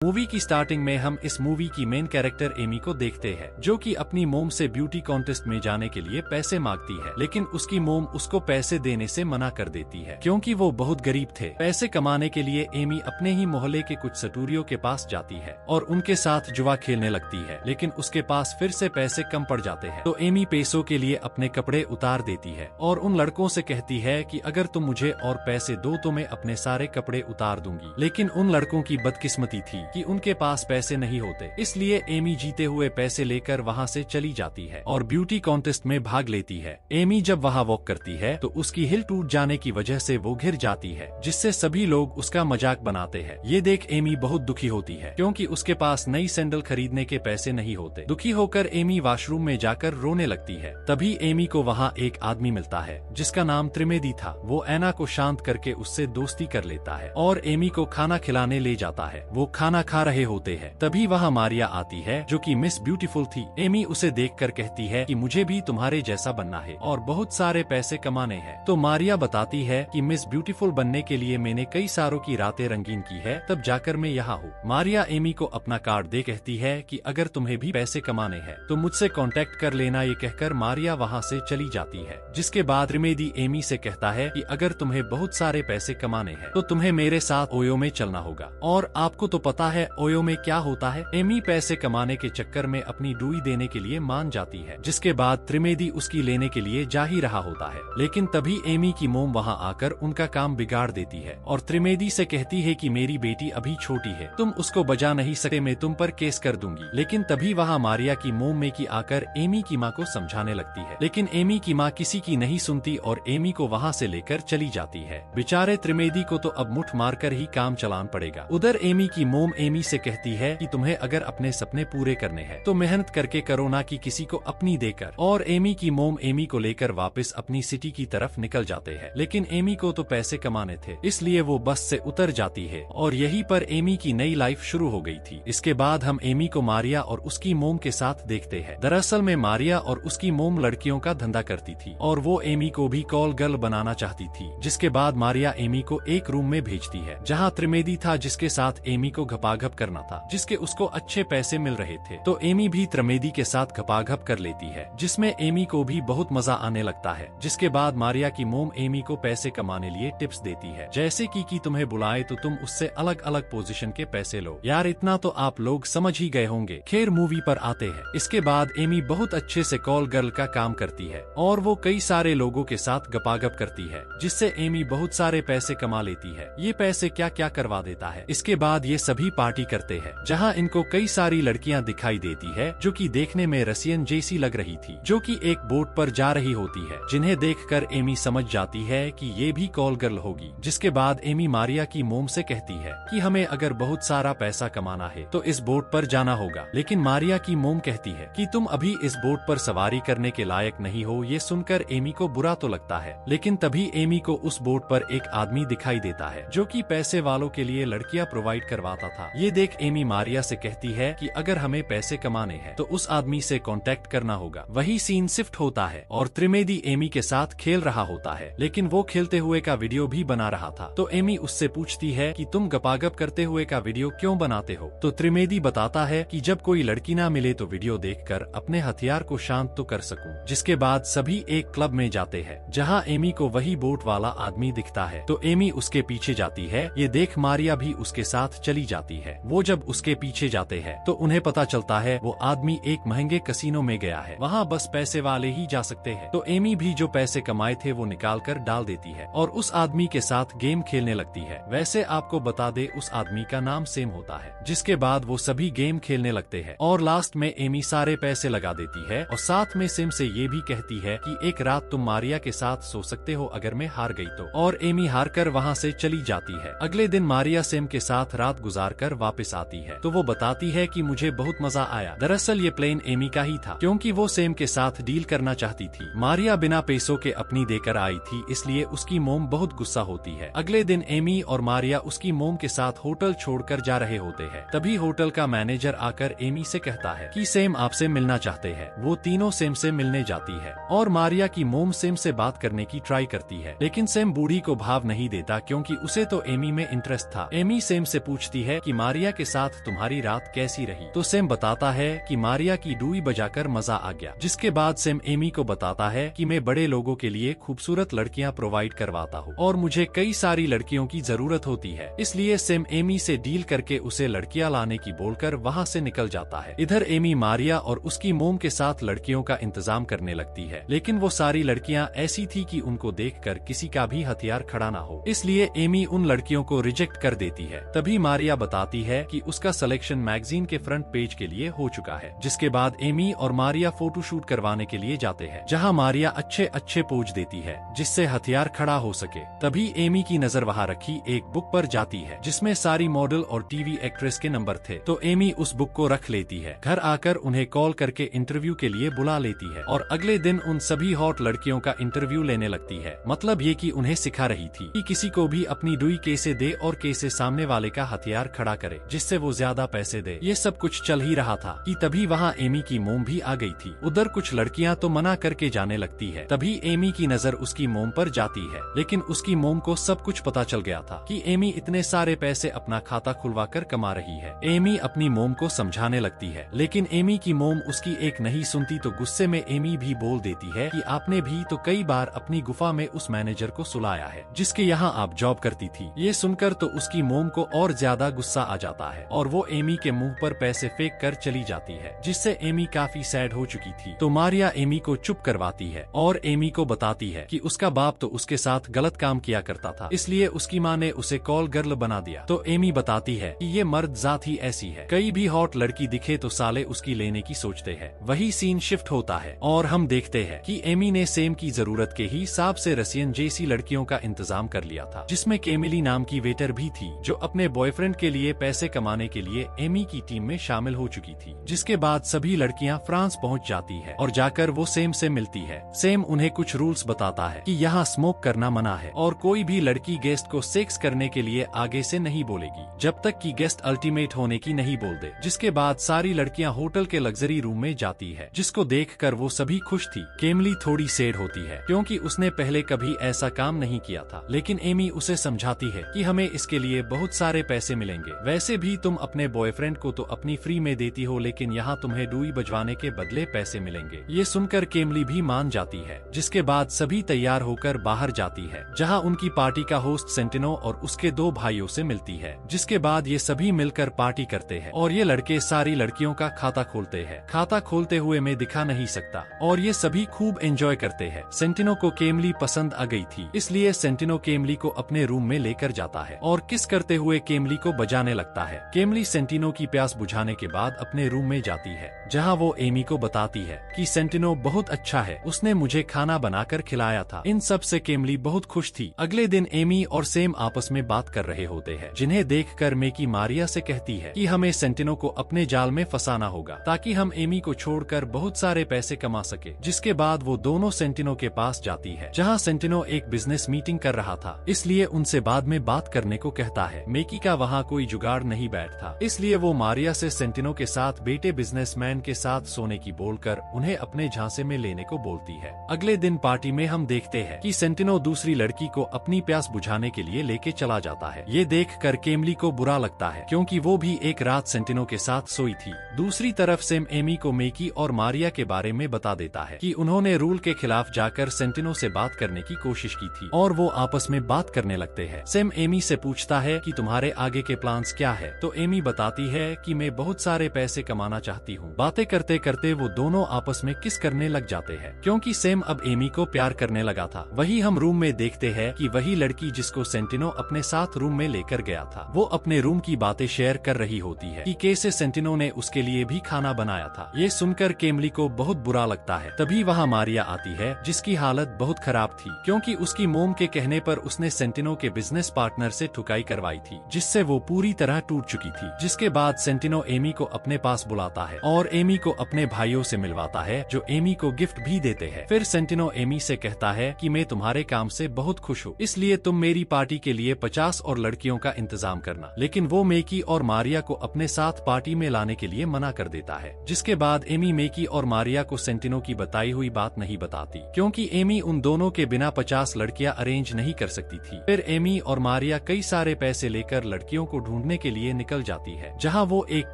Movie की starting में हम इस मूवी की मेन कैरेक्टर एमी को देखते हैं, जो कि अपनी मोम से ब्यूटी कॉन्टेस्ट में जाने के लिए पैसे मांगती है, लेकिन उसकी मोम उसको पैसे देने से मना कर देती है क्योंकि वो बहुत गरीब थे। पैसे कमाने के लिए एमी अपने ही मोहल्ले के कुछ सटूरियों के पास जाती है और उनके साथ जुआ खेलने लगती है, लेकिन उसके पास फिर से पैसे कम पड़ जाते हैं। तो एमी पैसों के लिए अपने कपड़े उतार देती है और उन लड़कों से कहती है कि अगर तुम मुझे और पैसे दो तो मैं अपने सारे कपड़े उतार दूंगी। लेकिन उन लड़कों की बदकिस्मती थी कि उनके पास पैसे नहीं होते, इसलिए एमी जीते हुए पैसे लेकर वहां से चली जाती है और ब्यूटी कॉन्टेस्ट में भाग लेती है। एमी जब वहां वॉक करती है तो उसकी हिल टूट जाने की वजह से वो गिर जाती है, जिससे सभी लोग उसका मजाक बनाते हैं। ये देख एमी बहुत दुखी होती है क्योंकि उसके पास नई सैंडल खरीदने के पैसे नहीं होते। दुखी होकर एमी वॉशरूम में जाकर रोने लगती है। तभी एमी को वहाँ एक आदमी मिलता है जिसका नाम त्रिवेदी था। वो ऐना को शांत करके उससे दोस्ती कर लेता है और एमी को खाना खिलाने ले जाता है। वो खाना खा रहे होते हैं, तभी वहाँ मारिया आती है जो कि मिस ब्यूटीफुल थी। एमी उसे देखकर कहती है कि मुझे भी तुम्हारे जैसा बनना है और बहुत सारे पैसे कमाने हैं। तो मारिया बताती है कि मिस ब्यूटीफुल बनने के लिए मैंने कई सारों की रातें रंगीन की है, तब जाकर मैं यहाँ हूँ। मारिया एमी को अपना कार्ड दे कहती है कि अगर तुम्हें भी पैसे कमाने हैं तो मुझसे कांटेक्ट कर लेना। ये कहकर मारिया वहाँ से चली जाती है। जिसके बाद त्रिवेदी एमी से कहता है कि अगर तुम्हें बहुत सारे पैसे कमाने हैं तो तुम्हें मेरे साथ ओयो में चलना होगा। और आपको तो पता है ओयो में क्या होता है। एमी पैसे कमाने के चक्कर में अपनी डुई देने के लिए मान जाती है, जिसके बाद त्रिवेदी उसकी लेने के लिए जा ही रहा होता है। लेकिन तभी एमी की मोम वहाँ आकर उनका काम बिगाड़ देती है और त्रिवेदी से कहती है कि मेरी बेटी अभी छोटी है, तुम उसको बजा नहीं सकते, मैं तुम पर केस कर दूंगी। लेकिन तभी वहाँ मारिया की मोम मेकी आकर एमी की माँ को समझाने लगती है, लेकिन एमी की माँ किसी की नहीं सुनती और एमी को वहाँ से लेकर चली जाती है। बेचारे त्रिवेदी को तो अब मुठ मारकर ही काम चलाना पड़ेगा। उधर एमी की मोम एमी से कहती है कि तुम्हें अगर अपने सपने पूरे करने हैं तो मेहनत करके करो, ना कि किसी को अपनी देकर। और एमी की मोम एमी को लेकर वापस अपनी सिटी की तरफ निकल जाते हैं, लेकिन एमी को तो पैसे कमाने थे, इसलिए वो बस से उतर जाती है और यहीं पर एमी की नई लाइफ शुरू हो गई थी। इसके बाद हम एमी को मारिया और उसकी मोम के साथ देखते हैं। दरअसल में मारिया और उसकी मोम लड़कियों का धंधा करती थी और वो एमी को भी कॉल गर्ल बनाना चाहती थी। जिसके बाद मारिया एमी को एक रूम में भेजती है जहाँ त्रिवेदी था, जिसके साथ एमी को घपाघप करना था, जिसके उसको अच्छे पैसे मिल रहे थे। तो एमी भी त्रिवेदी के साथ घपाघप कर लेती है, जिसमें एमी को भी बहुत मजा आने लगता है। जिसके बाद मारिया की मोम एमी को पैसे कमाने लिए टिप्स देती है, जैसे कि तुम्हें बुलाए तो तुम उससे अलग अलग पोजीशन के पैसे लो। यार इतना तो आप लोग समझ ही गए होंगे। खैर मूवी पर आते हैं। इसके बाद एमी बहुत अच्छे से कॉल गर्ल का काम करती है और वो कई सारे लोगों के साथ गपागप करती है, जिससे एमी बहुत सारे पैसे कमा लेती है। ये पैसे क्या क्या करवा देता है। इसके बाद ये सभी पार्टी करते हैं जहाँ इनको कई सारी लड़कियाँ दिखाई देती है जो कि देखने में रसियन जैसी लग रही थी, जो कि एक बोट पर जा रही होती है, जिन्हें देखकर एमी समझ जाती है कि ये भी कॉल गर्ल होगी। जिसके बाद एमी मारिया की मोम से कहती है कि हमें अगर बहुत सारा पैसा कमाना है तो इस बोट पर जाना होगा। लेकिन मारिया की मोम कहती है कि तुम अभी इस बोट पर सवारी करने के लायक नहीं हो। ये सुनकर एमी को बुरा तो लगता है, लेकिन तभी एमी को उस बोट पर एक आदमी दिखाई देता है जो कि पैसे वालों के लिए लड़कियां प्रोवाइड करवाता था। ये देख एमी मारिया से कहती है कि अगर हमें पैसे कमाने हैं तो उस आदमी से कांटेक्ट करना होगा। वही सीन शिफ्ट होता है और त्रिवेदी एमी के साथ खेल रहा होता है, लेकिन वो खेलते हुए का वीडियो भी बना रहा था। तो एमी उससे पूछती है कि तुम गपागप करते हुए का वीडियो क्यों बनाते हो। तो त्रिवेदी बताता है कि जब कोई लड़की ना मिले तो वीडियो देखकर अपने हथियार को शांत तो कर सकूं। जिसके बाद सभी एक क्लब में जाते हैं जहां एमी को वही बोट वाला आदमी दिखता है। तो एमी उसके पीछे जाती है। ये देख मारिया भी उसके साथ चली जाती है। वो जब उसके पीछे जाते हैं तो उन्हें पता चलता है वो आदमी एक महंगे कसीनो में गया है, वहाँ बस पैसे वाले ही जा सकते हैं। तो एमी भी जो पैसे कमाए थे वो निकाल कर डाल देती है और उस आदमी के साथ गेम खेलने लगती है। वैसे आपको बता दे उस आदमी का नाम सेम होता है। जिसके बाद वो सभी गेम खेलने लगते हैं और लास्ट में एमी सारे पैसे लगा देती है और साथ में सेम से ये भी कहती है कि एक रात तुम मारिया के साथ सो सकते हो अगर मैं हार गई तो। और एमी हार कर वहाँ से चली जाती है। अगले दिन मारिया सेम के साथ रात गुजार कर वापस आती है तो वो बताती है कि मुझे बहुत मजा आया। दरअसल ये प्लेन एमी का ही था क्योंकि वो सेम के साथ डील करना चाहती थी। मारिया बिना पैसों के अपनी देकर आई थी, इसलिए उसकी मोम बहुत गुस्सा होती है। अगले दिन एमी और मारिया उसकी मोम के साथ होटल छोड़कर जा रहे होते हैं। तभी होटल का मैनेजर आकर एमी से कहता है कि सेम आपसे मिलना चाहते हैं। वो तीनों सेम से मिलने जाती है और मारिया की मोम सेम से बात करने की ट्राई करती है, लेकिन सेम बूढ़ी को भाव नहीं देता क्योंकि उसे तो एमी में इंटरेस्ट था। एमी सेम से पूछती है कि मारिया के साथ तुम्हारी रात कैसी रही। तो सैम बताता है कि मारिया की डुई बजाकर मजा आ गया। जिसके बाद सैम एमी को बताता है कि मैं बड़े लोगों के लिए खूबसूरत लड़कियां प्रोवाइड करवाता हूँ और मुझे कई सारी लड़कियों की जरूरत होती है, इसलिए सैम एमी से डील करके उसे लड़कियां लाने की बोलकर वहाँ से निकल जाता है। इधर एमी मारिया और उसकी मोम के साथ लड़कियों का इंतजाम करने लगती है, लेकिन वो सारी लड़कियां ऐसी थी कि उनको देखकर किसी का भी हथियार खड़ा ना हो, इसलिए एमी उन लड़कियों को रिजेक्ट कर देती है। तभी मारिया बताती है कि उसका सिलेक्शन मैगजीन के फ्रंट पेज के लिए हो चुका है। जिसके बाद एमी और मारिया फोटो शूट करवाने के लिए जाते हैं, जहाँ मारिया अच्छे अच्छे पोज देती है जिससे हथियार खड़ा हो सके। तभी एमी की नजर वहाँ रखी एक बुक पर जाती है जिसमें सारी मॉडल और टीवी एक्ट्रेस के नंबर थे, तो एमी उस बुक को रख लेती है। घर आकर उन्हें कॉल करके इंटरव्यू के लिए बुला लेती है और अगले दिन उन सभी हॉट लड़कियों का इंटरव्यू लेने लगती है। मतलब ये कि उन्हें सिखा रही थी कि किसी को भी अपनी डुई कैसे दे और कैसे सामने वाले का हथियार खड़ा करे जिससे वो ज्यादा पैसे दे। ये सब कुछ चल ही रहा था कि तभी वहाँ एमी की मोम भी आ गई थी। उधर कुछ लड़कियाँ तो मना करके जाने लगती है। तभी एमी की नजर उसकी मोम पर जाती है, लेकिन उसकी मोम को सब कुछ पता चल गया था कि एमी इतने सारे पैसे अपना खाता खुलवा कर कमा रही है। एमी अपनी मोम को समझाने लगती है, लेकिन एमी की मोम उसकी एक नहीं सुनती, तो गुस्से में एमी भी बोल देती है कि आपने भी तो कई बार अपनी गुफा में उस मैनेजर को सुलाया है जिसके यहाँ आप जॉब करती थी। ये सुनकर तो उसकी मोम को और ज्यादा गुस्सा आ जाता है और वो एमी के मुंह पर पैसे फेंक कर चली जाती है, जिससे एमी काफी सैड हो चुकी थी। तो मारिया एमी को चुप करवाती है और एमी को बताती है कि उसका बाप तो उसके साथ गलत काम किया करता था, इसलिए उसकी माँ ने उसे कॉल गर्ल बना दिया। तो एमी बताती है कि ये मर्द जात ही ऐसी है, कई भी हॉट लड़की दिखे तो साले उसकी लेने की सोचते हैं। वही सीन शिफ्ट होता है और हम देखते हैं कि एमी ने सेम की जरूरत के हिसाब से रसियन जैसी लड़कियों का इंतजाम कर लिया था, जिसमें केमिली नाम की वेटर भी थी जो अपने बॉयफ्रेंड के लिए पैसे कमाने के लिए एमी की टीम में शामिल हो चुकी थी। जिसके बाद सभी लड़कियां फ्रांस पहुंच जाती है और जाकर वो सेम से मिलती है। सेम उन्हें कुछ रूल्स बताता है कि यहाँ स्मोक करना मना है और कोई भी लड़की गेस्ट को सेक्स करने के लिए आगे से नहीं बोलेगी जब तक कि गेस्ट अल्टीमेट होने की नहीं बोल दे। जिसके बाद सारी लड़कियां होटल के लग्जरी रूम में जाती है, जिसको देखकर वो सभी खुश थी। केमली थोड़ी सैड होती है क्योंकि उसने पहले कभी ऐसा काम नहीं किया था, लेकिन एमी उसे समझाती है कि हमें इसके लिए बहुत सारे पैसे मिलेंगे। वैसे भी तुम अपने बॉयफ्रेंड को तो अपनी फ्री में देती हो, लेकिन यहाँ तुम्हें डुई बजवाने के बदले पैसे मिलेंगे। ये सुनकर केमली भी मान जाती है। जिसके बाद सभी तैयार होकर बाहर जाती है, जहाँ उनकी पार्टी का होस्ट सेंटिनो और उसके 2 भाइयों से मिलती है। जिसके बाद ये सभी मिलकर पार्टी करते हैं और ये लड़के सारी लड़कियों का खाता खोलते हैं। खाता खोलते हुए मैं दिखा नहीं सकता और ये सभी खूब एंजॉय करते हैं। सेंटिनो को केमली पसंद आ गई थी, इसलिए सेंटिनो केमली को अपने रूम में लेकर जाता है और किस करते हुए केमली को बजाने लगता है। केमली सेंटिनो की प्यास बुझाने के बाद अपने रूम में जाती है, जहाँ वो एमी को बताती है कि सेंटिनो बहुत अच्छा है, उसने मुझे खाना बनाकर खिलाया था। इन सब से केमली बहुत खुश थी। अगले दिन एमी और सेम आपस में बात कर रहे होते हैं, जिन्हें देखकर मेकी मारिया से कहती है कि हमें सेंटिनो को अपने जाल में फंसाना होगा ताकि हम एमी को छोड़कर बहुत सारे पैसे कमा सके। जिसके बाद वो दोनों सेंटिनो के पास जाती है, जहाँ सेंटिनो एक बिजनेस मीटिंग कर रहा था, इसलिए उनसे बाद में बात करने को कहता है। मेकी का वहाँ कोई जुगाड़ नहीं बैठता, इसलिए वो मारिया से सेंटिनो के साथ बेटे बिजनेसमैन के साथ सोने की बोलकर उन्हें अपने झांसे में लेने को बोलती है। अगले दिन पार्टी में हम देखते हैं कि सेंटिनो दूसरी लड़की को अपनी प्यास बुझाने के लिए लेके चला जाता है। ये देखकर केमली को बुरा लगता है क्योंकि वो भी एक रात सेंटिनो के साथ सोई थी। दूसरी तरफ सेम एमी को मेकी और मारिया के बारे में बता देता है कि उन्होंने रूल के खिलाफ जाकर सेंटिनो से बात करने की कोशिश की थी और वो आपस में बात करने लगते हैं। सेम एमी से पूछता है कि तुम्हारे आगे के प्लान्स क्या है, तो एमी बताती है कि मैं बहुत सारे पैसे कमाना चाहती हूँ। बातें करते करते वो दोनों आपस में किस करने लग जाते हैं क्योंकि सेम अब एमी को प्यार करने लगा था। वही हम रूम में देखते हैं कि वही लड़की जिसको सेंटिनो अपने साथ रूम में लेकर गया था, वो अपने रूम की बातें शेयर कर रही होती है कि कैसे सेंटिनो ने उसके लिए भी खाना बनाया था। ये सुनकर केमली को बहुत बुरा लगता है। तभी वहाँ मारिया आती है, जिसकी हालत बहुत खराब थी क्योंकि उसकी मोम के कहने पर उसने सेंटिनो के बिजनेस पार्टनर से ठुकाई करवाई थी, जिससे वो पूरी तरह टूट चुकी थी। जिसके बाद सेंटिनो एमी को अपने पास बुलाता है और एमी को अपने भाइयों से मिलवाता है, जो एमी को गिफ्ट भी देते हैं। फिर सेंटिनो एमी से कहता है कि मैं तुम्हारे काम से बहुत खुश हूँ, इसलिए तुम मेरी पार्टी के लिए 50 और लड़कियों का इंतजाम करना। लेकिन वो मेकी और मारिया को अपने साथ पार्टी में लाने के लिए मना कर देता है। जिसके बाद एमी मेकी और मारिया को सेंटिनो की बताई हुई बात नहीं बताती क्योंकि एमी उन दोनों के बिना 50 लड़कियां अरेंज नहीं कर सकती थी। फिर एमी और मारिया कई सारे पैसे लेकर लड़कियों को ढूंढ ढूंढने के लिए निकल जाती है, जहाँ वो एक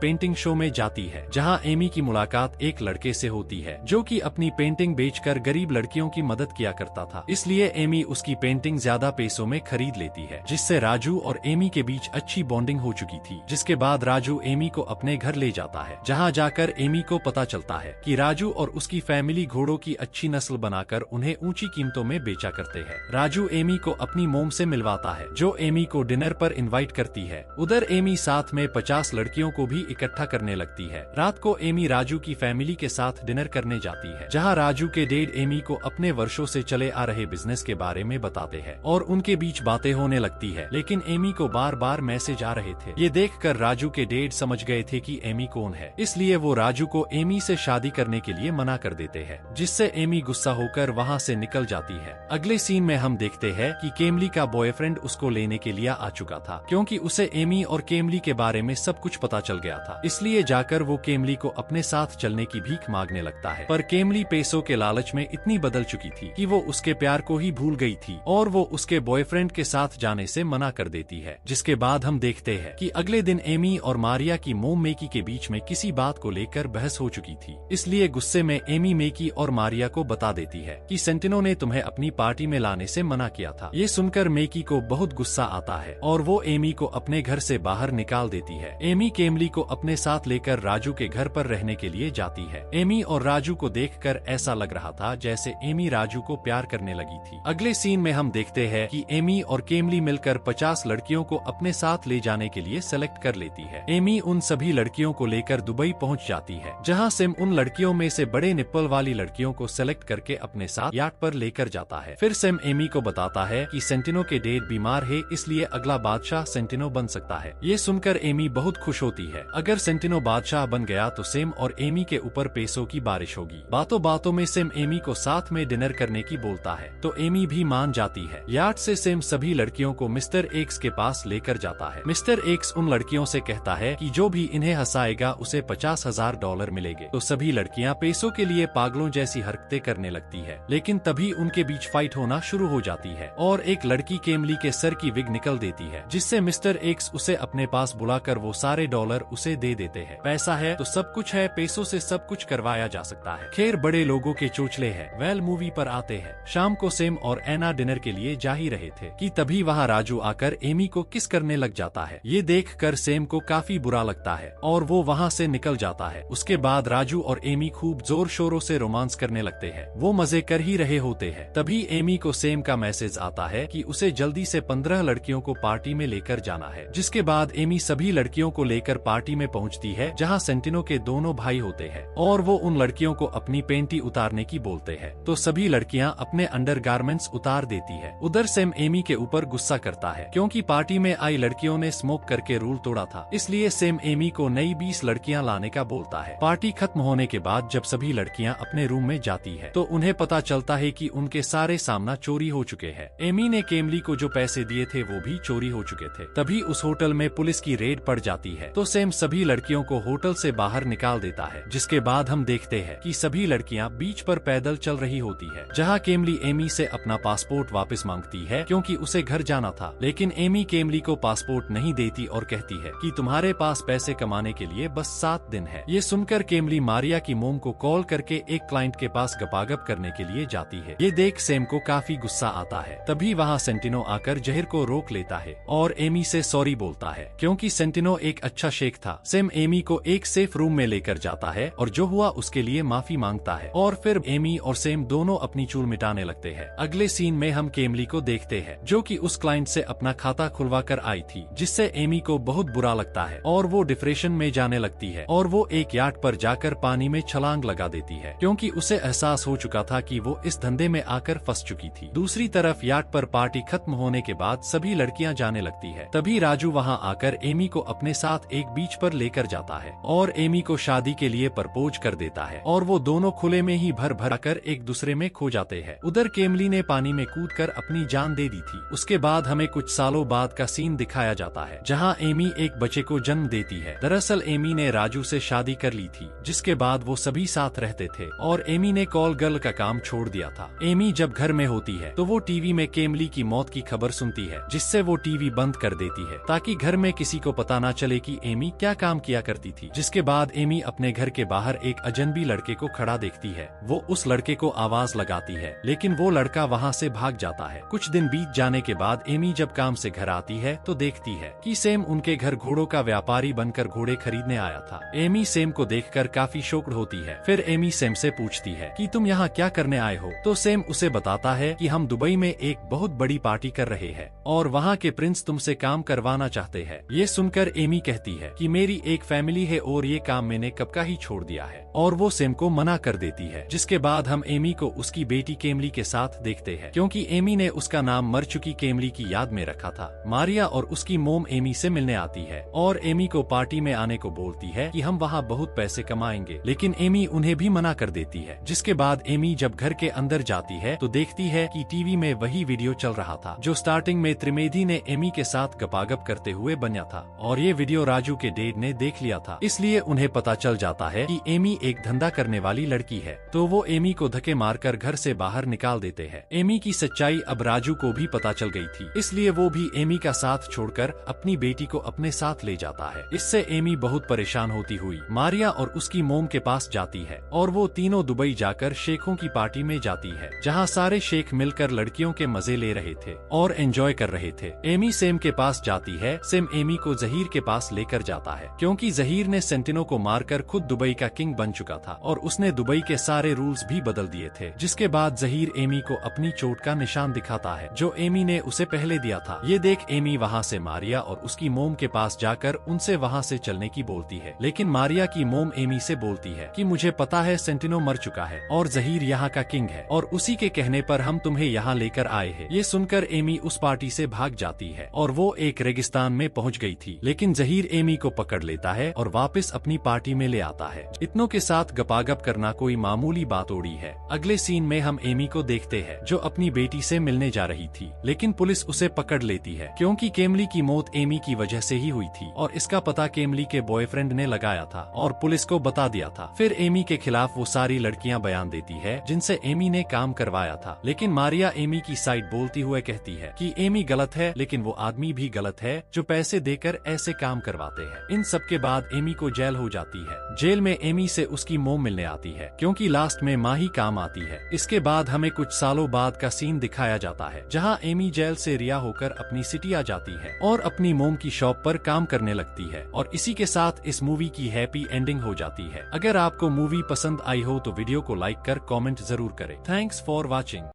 पेंटिंग शो में जाती है, जहाँ एमी की मुलाकात एक लड़के से होती है जो कि अपनी पेंटिंग बेचकर गरीब लड़कियों की मदद किया करता था। इसलिए एमी उसकी पेंटिंग ज्यादा पैसों में खरीद लेती है, जिससे राजू और एमी के बीच अच्छी बॉन्डिंग हो चुकी थी। जिसके बाद राजू एमी को अपने घर ले जाता है, जहाँ जाकर एमी को पता चलता है कि राजू और उसकी फैमिली घोड़ों की अच्छी नस्ल बनाकर उन्हें ऊंची कीमतों में बेचा करते हैं। राजू एमी को अपनी मोम से मिलवाता है, जो एमी को डिनर पर इनवाइट करती है। उधर एमी साथ में 50 लड़कियों को भी इकट्ठा करने लगती है। रात को एमी राजू की फैमिली के साथ डिनर करने जाती है, जहाँ राजू के डैड एमी को अपने वर्षों से चले आ रहे बिजनेस के बारे में बताते हैं और उनके बीच बातें होने लगती है। लेकिन एमी को बार बार मैसेज आ रहे थे। ये देखकर राजू के डैड समझ गए थे कि एमी कौन है, इसलिए वो राजू को एमी से शादी करने के लिए मना कर देते हैं, जिससे एमी गुस्सा होकर वहाँ से निकल जाती है। अगले सीन में हम देखते हैं कि केमली का बॉयफ्रेंड उसको लेने के लिए आ चुका था, क्योंकि उसे एमी और केमली के बारे में सब कुछ पता चल गया था। इसलिए जाकर वो केमली को अपने साथ चलने की भीख मांगने लगता है, पर केमली पैसों के लालच में इतनी बदल चुकी थी कि वो उसके प्यार को ही भूल गई थी और वो उसके बॉयफ्रेंड के साथ जाने से मना कर देती है। जिसके बाद हम देखते हैं कि अगले दिन एमी और मारिया की मोम मेकी के बीच में किसी बात को लेकर बहस हो चुकी थी। इसलिए गुस्से में एमी मेकी और मारिया को बता देती है कि सेंटिनो ने तुम्हें अपनी पार्टी में लाने से मना किया था। ये सुनकर मेकी को बहुत गुस्सा आता है और वो एमी को अपने घर से बाहर निकाल देती है। एमी केमली को अपने साथ लेकर राजू के घर पर रहने के लिए जाती है। एमी और राजू को देखकर ऐसा लग रहा था जैसे एमी राजू को प्यार करने लगी थी। अगले सीन में हम देखते हैं कि एमी और केमली मिलकर 50 लड़कियों को अपने साथ ले जाने के लिए सेलेक्ट कर लेती है। एमी उन सभी लड़कियों को लेकर दुबई पहुंच जाती है, जहां सिम उन लड़कियों में से बड़े निप्पल वाली लड़कियों को सेलेक्ट करके अपने साथ याट पर लेकर जाता है। फिर सिम एमी को बताता है कि सेंटिनो के डैड बीमार है, इसलिए अगला बादशाह सेंटिनो बन सकता है। ये सुनकर एमी बहुत खुश होती है। अगर सेंटिनो बादशाह बन गया तो सिम और एमी के ऊपर पैसों की बारिश होगी। बातों बातों में सिम एमी को साथ में डिनर करने की बोलता है, तो एमी भी मान जाती है। याट से सिम सभी लड़कियों को मिस्टर एक्स के पास लेकर जाता है। मिस्टर एक्स उन लड़कियों से कहता है कि जो भी इन्हें हंसाएगा उसे $50,000 मिलेंगे। तो सभी लड़कियां पैसों के लिए पागलों जैसी हरकतें करने लगती है। लेकिन तभी उनके बीच फाइट होना शुरू हो जाती है और एक लड़की केमली के सर की विग निकल देती है, जिससे मिस्टर एक्स उसे अपने पास बुलाकर वो सारे डॉलर उसे दे देते हैं। पैसा है तो सब कुछ है, पैसों से सब कुछ करवाया जा सकता है। खैर बड़े लोगों के चोचले है। वेल मूवी पर आते हैं। शाम को सेम और एना डिनर के लिए जा ही रहे थे कि तभी वहाँ राजू आकर एमी को किस करने लग जाता है। ये देखकर सेम को काफी बुरा लगता है और वो वहाँ से निकल जाता है। उसके बाद राजू और एमी खूब जोर शोरों से रोमांस करने लगते हैं। वो मजे कर ही रहे होते हैं। तभी एमी को सेम का मैसेज आता है कि उसे जल्दी से 15 लड़कियों को पार्टी में लेकर जाना है। जिसके बाद एमी सभी लड़कियों को लेकर पार्टी में पहुंचती है, जहां सेंटिनो के दोनों भाई होते हैं और वो उन लड़कियों को अपनी पेंटी उतारने की बोलते हैं। तो सभी लड़कियां अपने अंडरगारमेंट्स उतार देती है। उधर सेम एमी के ऊपर गुस्सा करता है, क्योंकि पार्टी में आई लड़कियों ने स्मोक करके रूल तोड़ा था। इसलिए सेम एमी को नई 20 लड़कियां लाने का बोलता है। पार्टी खत्म होने के बाद जब सभी लड़कियां अपने रूम में जाती है तो उन्हें पता चलता है कि उनके सारे सामान चोरी हो चुके हैं। एमी ने केमली को जो पैसे दिए थे वो भी चोरी हो चुके थे। तभी उस होटल में पुलिस की रेड पड़ जाती है, तो सेम सभी लड़कियों को होटल से बाहर निकाल देता है। जिसके बाद हम देखते हैं कि सभी लड़कियां बीच पर पैदल चल रही होती है, जहां केमली एमी से अपना पासपोर्ट वापस मांगती है, क्योंकि उसे घर जाना था। लेकिन एमी केमली को पासपोर्ट नहीं देती और कहती है कि तुम्हारे पास पैसे कमाने के लिए बस 7 दिन है। ये सुनकर केमली मारिया की मोम को कॉल करके एक क्लाइंट के पास गपागप करने के लिए जाती है। ये देख सेम को काफी गुस्सा आता है। तभी वहाँ सेंटिनो आकर जहर को रोक लेता है और एमी से सॉरी बोलता है, क्योंकि सेंटिनो एक अच्छा शेख था। सेम एमी को एक सेफ रूम में लेकर जाता है और जो हुआ उसके लिए माफी मांगता है और फिर एमी और सेम दोनों अपनी चूल मिटाने लगते हैं। अगले सीन में हम केमली को देखते हैं, जो कि उस क्लाइंट से अपना खाता खुलवा कर आई थी, जिससे एमी को बहुत बुरा लगता है और वो डिप्रेशन में जाने लगती है और वो एक याट पर जाकर पानी में छलांग लगा देती है, क्योंकि उसे एहसास हो चुका था कि वो इस धंधे में आकर फंस चुकी थी। दूसरी तरफ याट पर पार्टी खत्म होने के बाद सभी लड़कियां जाने लगती है। तभी राजू वहां आकर एमी को अपने साथ एक बीच पर लेकर जाता है और एमी को शादी के लिए प्रपोज कर देता है और वो दोनों खुले में ही भर भर कर एक दूसरे में खो जाते हैं। उधर केमली ने पानी में कूदकर अपनी जान दे दी थी। उसके बाद हमें कुछ सालों बाद का सीन दिखाया जाता है, जहां एमी एक बच्चे को जन्म देती है। दरअसल एमी ने राजू से शादी कर ली थी, जिसके बाद वो सभी साथ रहते थे और एमी ने कॉल गर्ल का काम छोड़ दिया था। एमी जब घर में होती है तो वो टीवी में केमली की मौत की खबर सुनती है, जिससे वो टीवी बंद कर देती है ताकि ताकि घर में किसी को पता ना चले कि एमी क्या काम किया करती थी। जिसके बाद एमी अपने घर के बाहर एक अजनबी लड़के को खड़ा देखती है। वो उस लड़के को आवाज लगाती है, लेकिन वो लड़का वहाँ से भाग जाता है। कुछ दिन बीत जाने के बाद एमी जब काम से घर आती है तो देखती है कि सैम उनके घर घोड़ों का व्यापारी बनकर घोड़े खरीदने आया था। एमी सैम को देखकर काफी शॉक्ड होती है। फिर एमी सैम से पूछती है कि तुम यहाँ क्या करने आए हो। तो सैम उसे बताता है कि हम दुबई में एक बहुत बड़ी पार्टी कर रहे हैं और वहाँ के प्रिंस तुमसे काम करवाना चाहते हैं। ये सुनकर एमी कहती है कि मेरी एक फैमिली है और ये काम मैंने कब का ही छोड़ दिया है, और वो सैम को मना कर देती है। जिसके बाद हम एमी को उसकी बेटी केमली के साथ देखते हैं, क्योंकि एमी ने उसका नाम मर चुकी केमली की याद में रखा था। मारिया और उसकी मोम एमी से मिलने आती है और एमी को पार्टी में आने को बोलती है कि हम वहाँ बहुत पैसे कमाएंगे, लेकिन एमी उन्हें भी मना कर देती है। जिसके बाद एमी जब घर के अंदर जाती है तो देखती है कि टीवी में वही वीडियो चल रहा था जो स्टार्टिंग में त्रिवेदी ने एमी के साथ गपागप करते हुए बना था, और ये वीडियो राजू के डैड ने देख लिया था। इसलिए उन्हें पता चल जाता है कि एमी एक धंधा करने वाली लड़की है, तो वो एमी को धक्के मारकर घर से बाहर निकाल देते हैं। एमी की सच्चाई अब राजू को भी पता चल गई थी, इसलिए वो भी एमी का साथ छोड़कर अपनी बेटी को अपने साथ ले जाता है। इससे एमी बहुत परेशान होती हुई मारिया और उसकी मोम के पास जाती है और वो तीनों दुबई जाकर शेखों की पार्टी में जाती है, जहाँ सारे शेख मिलकर लड़कियों के मजे ले रहे थे और एंजॉय कर रहे थे। एमी सैम के पास जाती है। सैम एमी को जहीर के पास लेकर जाता है, क्योंकि जहीर ने सेंटिनो को मारकर खुद दुबई का किंग बन चुका था और उसने दुबई के सारे रूल्स भी बदल दिए थे। जिसके बाद जहीर एमी को अपनी चोट का निशान दिखाता है जो एमी ने उसे पहले दिया था। ये देख एमी वहाँ से मारिया और उसकी मोम के पास जाकर उनसे वहाँ से चलने की बोलती है, लेकिन मारिया की मोम एमी से बोलती है कि मुझे पता है सेंटिनो मर चुका है और जहीर यहाँ का किंग है और उसी के कहने पर हम तुम्हें यहाँ लेकर आए हैं। ये सुनकर एमी उस पार्टी से भाग जाती है और वो एक रेगिस्तान में पहुँच गई थी, लेकिन जहीर एमी को पकड़ लेता है और वापस अपनी पार्टी में ले आता है। इतनों के साथ गपागप करना कोई मामूली बात थोड़ी है। अगले सीन में हम एमी को देखते हैं जो अपनी बेटी से मिलने जा रही थी, लेकिन पुलिस उसे पकड़ लेती है क्योंकि केमली की मौत एमी की वजह से ही हुई थी और इसका पता केमली के बॉयफ्रेंड ने लगाया था और पुलिस को बता दिया था। फिर एमी के खिलाफ वो सारी लड़कियां बयान देती है जिनसे एमी ने काम करवाया था, लेकिन मारिया एमी की साइड बोलती हुए कहती है कि एमी गलत है, लेकिन वो आदमी भी गलत है जो पैसे देकर ऐसे काम करवाते हैं। इन सब के बाद एमी को जेल हो जाती है। जेल में एमी से उसकी मोम मिलने आती है, क्योंकि लास्ट में माँ ही काम आती है। इसके बाद हमें कुछ सालों बाद का सीन दिखाया जाता है जहाँ एमी जेल से रिहा होकर अपनी सिटी आ जाती है और अपनी मोम की शॉप पर काम करने लगती है, और इसी के साथ इस मूवी की हैप्पी एंडिंग हो जाती है। अगर आपको मूवी पसंद आई हो तो वीडियो को लाइक कर कमेंट जरूर करें। Thanks for watching.